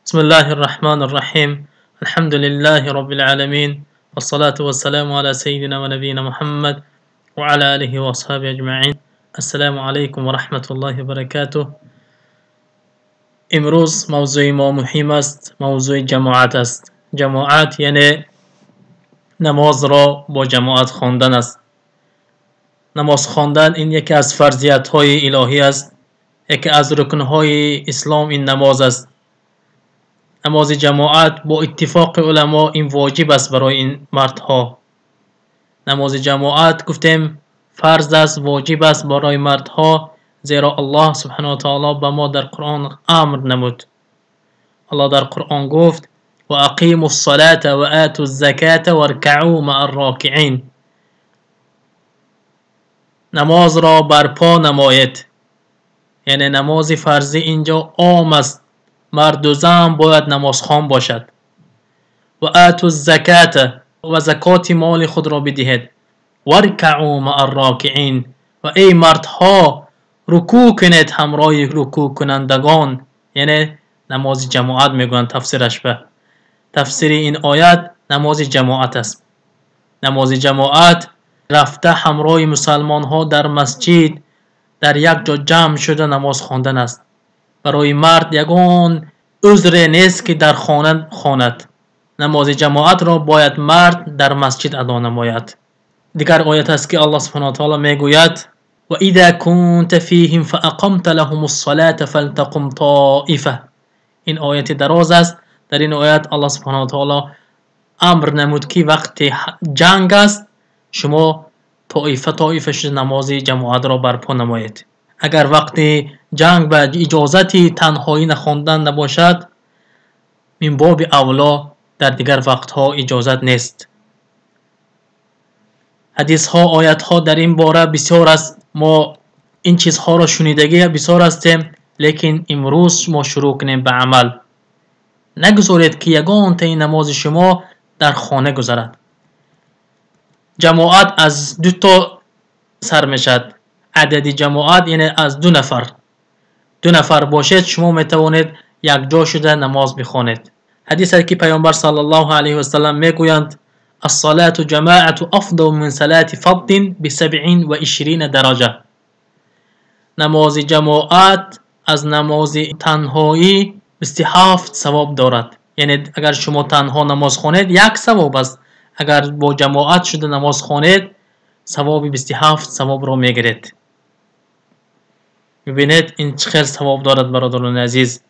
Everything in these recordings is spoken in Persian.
بسم الله الرحمن الرحيم. الحمد لله رب العالمين، والصلاة والسلام على سيدنا ونبينا محمد وعلى آله وأصحابه أجمعين. السلام عليكم ورحمة الله وبركاته. امروز موضوع ما مهم است، موضوع جماعت است. جماعت یعنی نماز را با جماعت خواندن است. نماز خواندن این یکی از فرضیت های الهی است، یکی از رکن های اسلام این نماز است. نماز جماعت با اتفاق علما این واجب است برای این مردها. نماز جماعت گفتیم فرض است، واجب است برای مردها، زیرا الله سبحانه و تعالی به ما در قرآن امر نمود. الله در قرآن گفت و اقیموا الصلاة و آتوا الزکاة وارکعوا مع الراکعین. نماز را برپا نمایید، یعنی نماز فرضی اینجا عام است، مرد و زن باید نماز خوان باشد. و آتوا الزکاة، و زکات مال خود را بدهید. وارکعوا مع الراکعین، و ای مردها رکوع کنید همراه رکوع کنندگان، یعنی نماز جماعت میگویند تفسیرش. به تفسیر این آیت نماز جماعت است. نماز جماعت رفته همراه مسلمان ها در مسجد در یک جا جمع شده نماز خواندن است. برای مرد یگان عذر نیست که در خانه خواند. نماز جماعت را باید مرد در مسجد ادا نماید. دیگر آیت است که الله سبحانه و تعالی میگوید و اذا كنت فيهم فاقمت لهم الصلاة فلتقم طائفه. این آیت دراز است. در این آیت الله سبحانه و تعالی امر نمود که وقتی جنگ است شما طائفه شده نماز جماعت را برپا نمایید. اگر وقتی جنگ به اجازتی تنهایی نخواندن نباشد، من باب اولا در دیگر وقتها اجازت نیست. حدیث ها، آیت ها در این باره بسیار است. ما این چیزها را شنیدگی بسیار هستیم، لیکن امروز ما شروع کنیم به عمل. نگذارید که یگان تا این نماز شما در خانه گذرد. جماعت از دو تا سر میشد. عدد جماعت یعنی از دو نفر باشید شما میتوانید یک جا شده نماز بخوانید. حدیث است که پیامبر صلی الله علیه و سلم میگویند الصلاة جماعة افضل من صلاة فرد ب27 درجه. نماز جماعت از نماز تنهایی 27 ثواب دارد. یعنی اگر شما تنها نماز خوانید یک ثواب است، اگر با جماعت شده نماز خوانید ثواب 27 ثواب را میگیرید. ببینید این چقدر ثواب دارد برادران عزیز.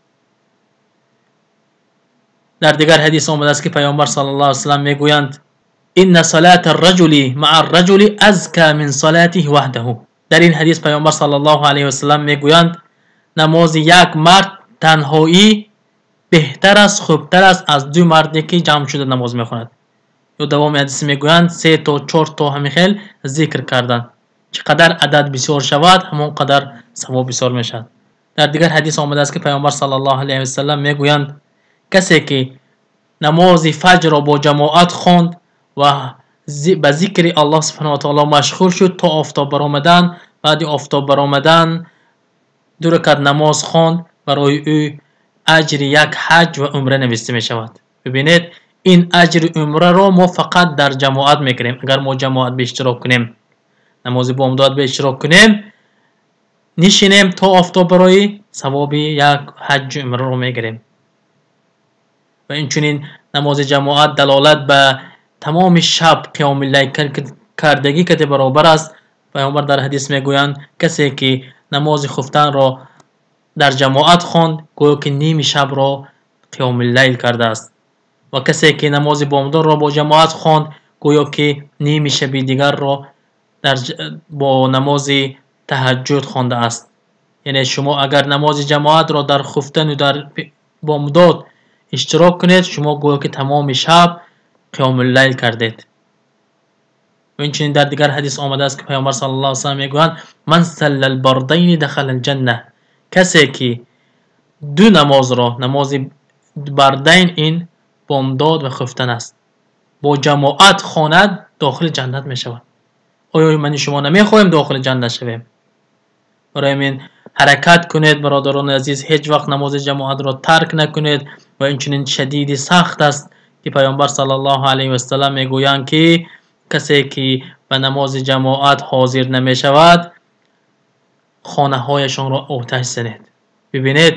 در دیگر حدیث آمده است که پیامبر صلی الله علیه و سلم میگویند ان صلاة الرجل مع الرجل ازکى من صلاته وحده. در این حدیث پیامبر صلی الله علیه و سلم میگویند نماز یک مرد تنهایی بهتر است، خوبتر است از دو مردی که جمع شده نماز میخواند. یا دوام حدیث میگویند 3 تا 4 تا همین خیل ذکر کردن. چقدر عدد بسیار شود همون قدر ثواب بسیار میشد. در دیگر حدیث آمده است که پیامبر صلی الله علیه و سلم میگویند کسی که نماز فجر را با جماعت خواند و به ذکر الله سبحانه و تعالی مشغول شد تا آفتاب برآمدن، بعد آفتاب برآمدن 2 رکعت نماز خواند، برای او اجر یک حج و عمره نوشته می شود. ببینید این اجر عمره را ما فقط در جماعت میگیریم. اگر ما جماعت به اشتراک کنیم، نماز بامداد به اشتراک کنیم، نشینیم تا آفتاب برای ثواب یک حج و عمره را میگیریم. و اینچنین نماز جماعت دلالت به تمام شب قیام اللیل کردگی که برابر است. پیامبر در حدیث میگویند کسی که نماز خفتن را در جماعت خواند گویا که نیم شب را قیام اللیل کرده است، و کسی که نماز بامداد را با جماعت خواند گویا که نیم شب دیگر را با نماز تهجد خوانده است. یعنی شما اگر نماز جماعت را در خفتن و در بامداد اشتراک کنید شما گویا که تمام شب قیام اللیل کردید. و اینچنین در دیگر حدیث آمده است که پیامبر صلی الله علیه و سلم میگویند من صلی البردین دخل الجنه. کسی که دو نماز را، نماز بردین این بامداد و خفتن است، با جماعت خواند داخل جنت می شود. آیا من شما نمیخواهیم داخل جنت شویم؟ برای همین حرکت کنید برادران عزیز، هیچ وقت نماز جماعت را ترک نکنید و این چنین شدید سخت است که پیامبر صلی الله علیه و سلم میگویند که کسی که به نماز جماعت حاضر نمی شود خانه هایشان را آتش زنید. ببینید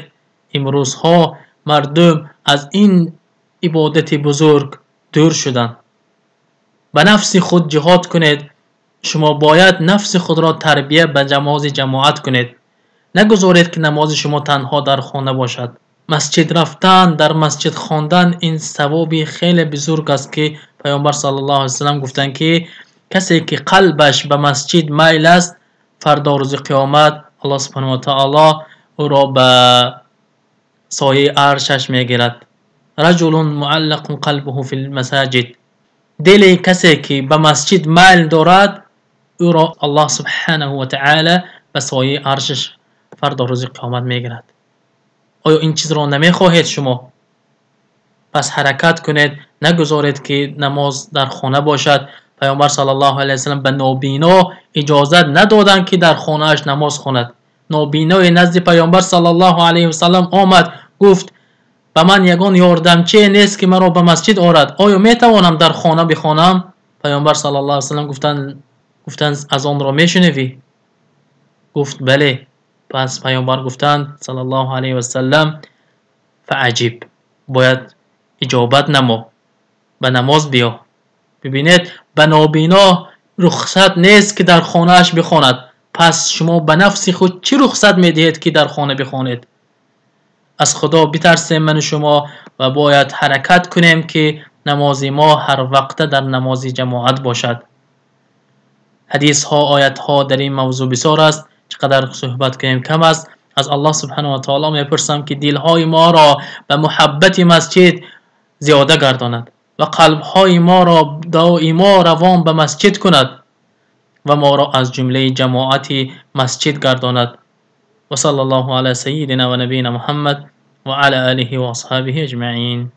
امروزها مردم از این عبادت بزرگ دور شدند. به نفس خود جهاد کنید. شما باید نفس خود را تربیت به نماز جماعت کنید. نگذارید که نماز شما تنها در خانه باشد. مسجد رفتن، در مسجد خواندن این ثوابی خیلی بزرگ است که پیامبر صلی الله علیه و سلم گفتند که کسی که قلبش به مسجد میل است فردا روز قیامت الله سبحانه و تعالی او را به سایه عرشش میگیرد. رجل معلق قلبه فی المساجد، دل کسی که به مسجد میل دارد او را الله سبحانه و تعالی به سایه عرشش فردا روز قیامت میگیرد. آیا این چیز را نمیخواهید شما؟ پس حرکت کنید، نگذارید که نماز در خانه باشد. پیامبر صلی الله علیه و سلم به نابینا اجازت ندادند که در خانه اش نماز خواند. نابینای نزد پیامبر صلی الله علیه و سلم آمد گفت به من یگان یاردمچی نیست که مرا به مسجد آورد، آیا میتوانم در خانه بخوانم؟ پیامبر صلی الله علیه و سلم گفتند از آن را میشنوی؟ گفت بله. پس پیامبر گفتند صلی الله علیه و سلم فعجب، باید اجابت نما، به نماز بیا. ببینید به نابینا رخصت نیست که در خانه اش بخواند. پس شما به نفس خود چی رخصت میدهید که در خانه بخوانید؟ از خدا بترسیم من و شما و باید حرکت کنیم که نماز ما هر وقت در نماز جماعت باشد. حدیث ها آیت ها در این موضوع بسیار است، چقدر صحبت کنیم کم است. از الله سبحانه و تعالی میپرسم که دلهای ما را به محبت مسجد زیاده گرداند و قلبهای ما را دائما روان به مسجد کند و ما را از جمله جماعت مسجد گرداند. و صلی الله علی سیدنا و نبینا محمد و علی آله و اصحابه اجمعین.